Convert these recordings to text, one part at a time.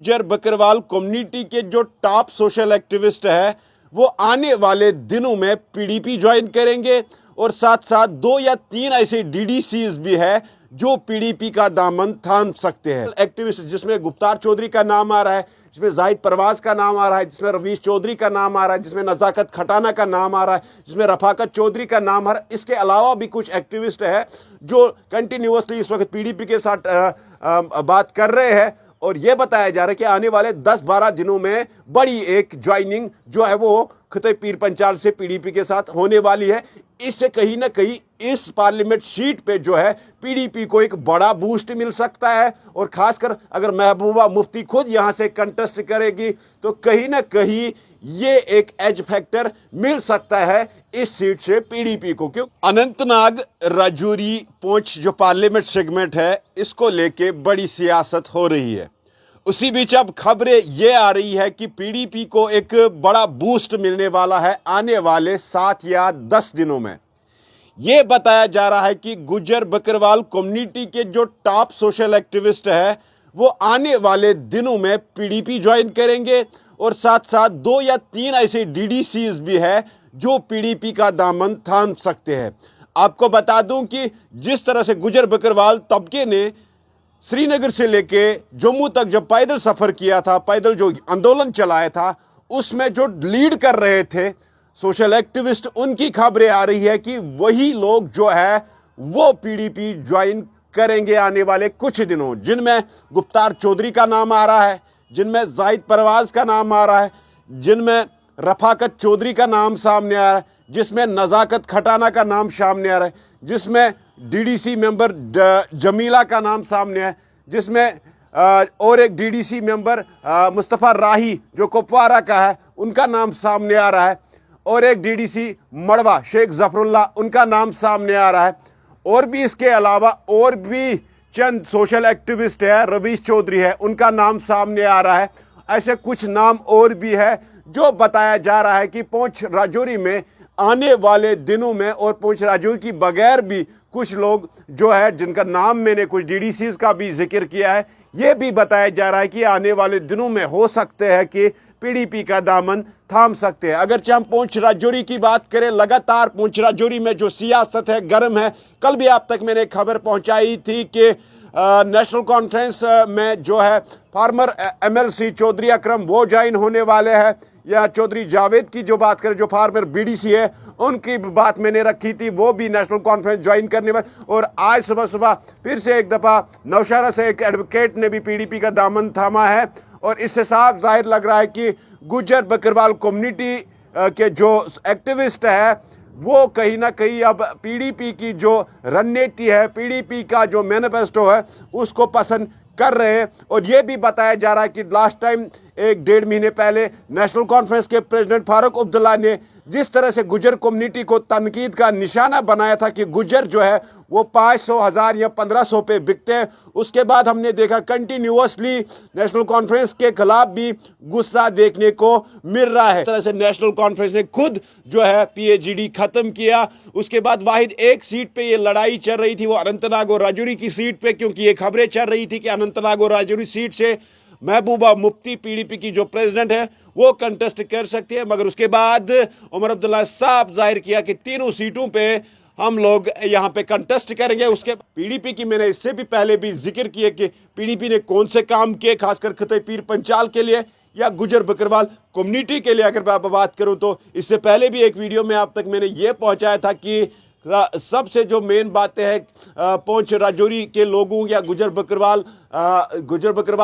Gujjar Bakarwal community के जो top social activist है वो आने वाले दिनों में पीडीपी ज्वाइन करेंगे और साथ साथ 2 या 3 ऐसे डीडीसीज भी है जो पीडीपी का दामन थाम सकते हैं। एक्टिविस्ट जिसमें गुप्तार चौधरी का नाम आ रहा है, जिसमें जाहिद परवाज का नाम आ रहा है, जिसमें रवीश चौधरी का नाम आ रहा है, जिसमें नजाकत खटाना का नाम आ रहा है, जिसमें रफाकत चौधरी का नाम आ रहा है। इसके अलावा भी कुछ एक्टिविस्ट है जो कंटिन्यूअसली इस वक्त पीडीपी के साथ बात कर रहे हैं और यह बताया जा रहा है कि आने वाले 10-12 दिनों में बड़ी एक ज्वाइनिंग जो है वो खिते पीर पंचाल से पीडीपी के साथ होने वाली है। इससे कहीं ना कहीं इस पार्लियामेंट सीट पे जो है पीडीपी को एक बड़ा बूस्ट मिल सकता है और खासकर अगर महबूबा मुफ्ती खुद यहां से कंटेस्ट करेगी तो कहीं ना कहीं ये एक एज फैक्टर मिल सकता है इस सीट से पीडीपी को। क्यों अनंतनाग राजौरी पुंछ जो पार्लियामेंट सेगमेंट है इसको लेके बड़ी सियासत हो रही है। उसी बीच अब खबरें ये आ रही है कि पीडीपी को एक बड़ा बूस्ट मिलने वाला है आने वाले 7 या 10 दिनों में। यह बताया जा रहा है कि गुज्जर बकरवाल कम्युनिटी के जो टॉप सोशल एक्टिविस्ट है वो आने वाले दिनों में पीडीपी ज्वाइन करेंगे और साथ साथ 2 या 3 ऐसे डीडीसीज भी है जो पीडीपी का दामन थाम सकते हैं। आपको बता दूं कि जिस तरह से गुज्जर बकरवाल तबके ने श्रीनगर से लेके जम्मू तक जब पैदल सफर किया था, पैदल जो आंदोलन चलाया था, उसमें जो लीड कर रहे थे सोशल एक्टिविस्ट, उनकी खबरें आ रही है कि वही लोग जो है वो पीडीपी ज्वाइन करेंगे आने वाले कुछ दिनों, जिनमें गुप्तार चौधरी का नाम आ रहा है, जिनमें जाहिद परवाज का नाम आ रहा है, जिनमें रफाकत चौधरी का नाम सामने आ रहा है, जिसमें नजाकत खटाना का नाम सामने आ रहा है, जिसमें डीडीसी मेंबर जमीला का नाम सामने है, जिसमें और एक डीडीसी मेंबर मुस्तफ़ा राही जो कुपवारा का है उनका नाम सामने आ रहा है, और एक डीडीसी मड़वा शेख जफरुल्लाह उनका नाम सामने आ रहा है। और भी इसके अलावा और भी चंद सोशल एक्टिविस्ट है, रवीश चौधरी है, उनका नाम सामने आ रहा है। ऐसे कुछ नाम और भी है जो बताया जा रहा है कि पुंछ राजौरी में आने वाले दिनों में, और पुंछ राजौरी की बगैर भी कुछ लोग जो है जिनका नाम मैंने कुछ डीडीसीज का भी जिक्र किया है, यह भी बताया जा रहा है कि आने वाले दिनों में हो सकते हैं कि पीडीपी का दामन थाम सकते हैं। अगर हम पुंछ राजौरी की बात करें, लगातार पुंछ राजौरी में जो सियासत है गर्म है। कल भी आप तक मैंने खबर पहुंचाई थी कि नेशनल कॉन्फ्रेंस में जो है फार्मर एमएलसी चौधरी अकरम वो ज्वाइन होने वाले हैं, या चौधरी जावेद की जो बात करें जो फार्मर बीडीसी है उनकी बात मैंने रखी थी, वो भी नेशनल कॉन्फ्रेंस ज्वाइन करने वाले। और आज सुबह सुबह फिर से एक दफ़ा नौशहरा से एक एडवोकेट ने भी पीडीपी का दामन थामा है और इससे साफ जाहिर लग रहा है कि गुज्जर बकरवाल कम्युनिटी के जो एक्टिविस्ट है वो कहीं ना कहीं अब पीडीपी की जो रणनीति है, पीडीपी का जो मैनिफेस्टो है उसको पसंद कर रहे हैं। और यह भी बताया जा रहा है कि लास्ट टाइम 1-1.5 महीने पहले नेशनल कॉन्फ्रेंस के प्रेसिडेंट फारूक अब्दुल्ला ने जिस तरह से गुज्जर कम्युनिटी को तनकीद का निशाना बनाया था कि गुज्जर जो है वो 500, 1000 या 1500 पे बिकते हैं, उसके बाद हमने देखा कंटिन्यूअसली नेशनल कॉन्फ्रेंस के खिलाफ भी गुस्सा देखने को मिल रहा है। इस तरह से नेशनल कॉन्फ्रेंस ने खुद जो है पीएजीडी खत्म किया। उसके बाद वाहिद एक सीट पे ये लड़ाई चल रही थी, वो अनंतनाग और राजौरी की सीट पे, क्योंकि ये खबरें चल रही थी कि अनंतनाग और राजौरी सीट से महबूबा मुफ्ती पीडीपी की जो प्रेसिडेंट है वो कंटेस्ट कर सकती है। मगर उसके बाद उमर अब्दुल्ला साहब जाहिर किया कि तीनों सीटों पे हम लोग यहाँ पे कंटेस्ट करेंगे। उसके पीडीपी की मैंने इससे भी पहले भी जिक्र किया कि पीडीपी ने कौन से काम किए, खासकर खिते पीर पंचाल के लिए या गुज्जर बकरवाल कम्युनिटी के लिए। अगर मैं बात करूँ तो इससे पहले भी एक वीडियो में आप तक मैंने ये पहुँचाया था कि सबसे जो मेन बातें हैं पुंछ राजौरी के लोगों या गुज्जर बकरवाल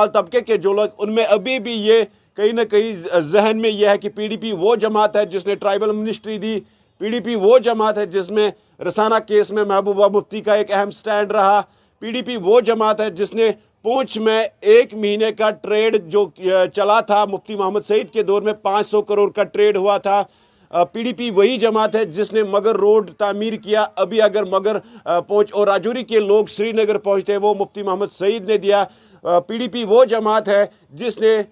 तबके के जो लोग, उनमें अभी भी ये कहीं ना कहीं जहन में यह है कि पीडीपी वो जमात है जिसने ट्राइबल मिनिस्ट्री दी, पीडीपी वो जमात है जिसमें रसाना केस में महबूबा मुफ्ती का एक अहम स्टैंड रहा, पीडीपी वो जमात है जिसने पुंछ में 1 महीने का ट्रेड जो चला था मुफ्ती मोहम्मद सईद के दौर में 500 करोड़ का ट्रेड हुआ था, पीडीपी वही जमात है जिसने मगर रोड तामीर किया। अभी अगर मगर पुंछ और राजौरी के लोग श्रीनगर पहुंचते वो मुफ्ती मोहम्मद सईद ने दिया। पीडीपी वो जमात है जिसने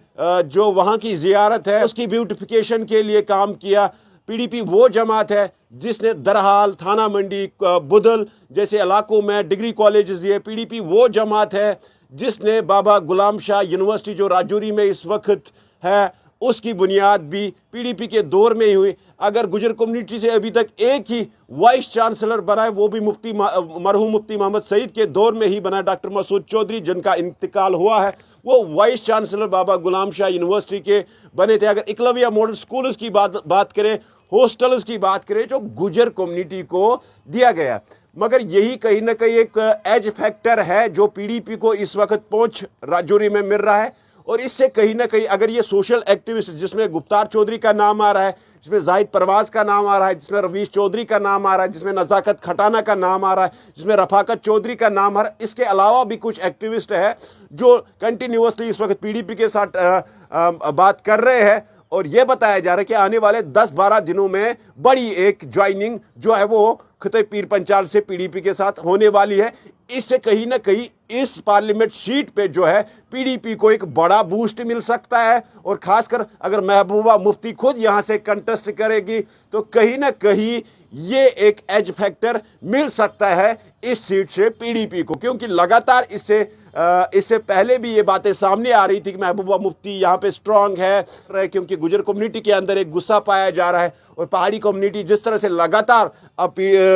जो वहाँ की जियारत है उसकी ब्यूटिफिकेशन के लिए काम किया। पीडीपी वो जमात है जिसने दरहाल, थाना मंडी, बुदल जैसे इलाकों में डिग्री कॉलेजेस दिए। पीडीपी वो जमात है जिसने बाबा गुलाम शाह यूनिवर्सिटी जो राजौरी में इस वक्त है उसकी बुनियाद भी पीडीपी के दौर में ही हुई। अगर गुजर कम्युनिटी से अभी तक एक ही वाइस चांसलर बना है वो भी मरहूम मुफ्ती मोहम्मद सईद के दौर में ही बना, डॉक्टर मसूद चौधरी जिनका इंतकाल हुआ है वो vice chancellor Baba Ghulam Shah university के बने थे। अगर एकलव्य मॉडल स्कूल्स की बात करें, हॉस्टल्स की बात करें जो गुजर कम्युनिटी को दिया गया, मगर यही कहीं ना कहीं एक एज फैक्टर है जो पीडीपी को इस वक्त पहुंच राजौरी में मिल रहा है। और इससे कहीं ना कहीं अगर ये सोशल एक्टिविस्ट जिसमें गुप्तार चौधरी का नाम आ रहा है, जिसमें जाहिद परवाज का नाम आ रहा है, जिसमें रवीश चौधरी का नाम आ रहा है, जिसमें नजाकत खटाना का नाम आ रहा है, जिसमें रफाकत चौधरी का नाम आ रहा है, इसके अलावा भी कुछ एक्टिविस्ट है जो कंटिन्यूसली इस वक्त पीडीपी के साथ बात कर रहे हैं। और यह बताया जा रहा है कि आने वाले 10-12 दिनों में बड़ी एक ज्वाइनिंग जो है वो खिते पीर पंचाल से पीडीपी के साथ होने वाली है। इससे कहीं ना कहीं इस पार्लियामेंट सीट पे जो है पीडीपी को एक बड़ा बूस्ट मिल सकता है। और खासकर अगर महबूबा मुफ्ती खुद यहां से कंटेस्ट करेगी तो कहीं ना कहीं ये एक एज फैक्टर मिल सकता है इस सीट से पीडीपी को, क्योंकि लगातार इससे पहले भी ये बातें सामने आ रही थी कि महबूबा मुफ्ती यहाँ पे स्ट्रांग है, क्योंकि गुजर कम्युनिटी के अंदर एक गुस्सा पाया जा रहा है और पहाड़ी कम्युनिटी जिस तरह से लगातार अब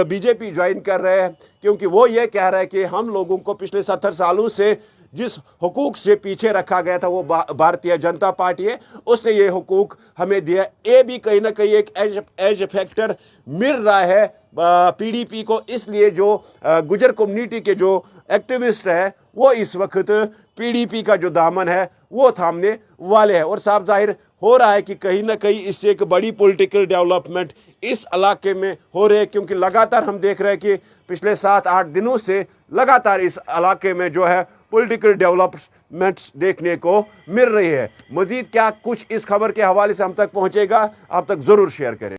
बीजेपी ज्वाइन कर रहे हैं, क्योंकि वो ये कह रहे हैं कि हम लोगों को पिछले 70 सालों से जिस हुकूक से पीछे रखा गया था वो भारतीय जनता पार्टी है, उसने ये हुकूक हमें दिया। ये भी कहीं ना कहीं एक एज फैक्टर मिल रहा है पीडीपी को, इसलिए जो गुजर कम्युनिटी के जो एक्टिविस्ट है वो इस वक्त पीडीपी का जो दामन है वो थामने वाले हैं। और साफ जाहिर हो रहा है कि कहीं ना कहीं इससे एक बड़ी पॉलिटिकल डेवलपमेंट इस इलाके में हो रही है, क्योंकि लगातार हम देख रहे हैं कि पिछले 7-8 दिनों से लगातार इस इलाके में जो है पॉलिटिकल डेवलपमेंट्स देखने को मिल रही है। मजीद क्या कुछ इस खबर के हवाले से हम तक पहुंचेगा, आप तक जरूर शेयर करें।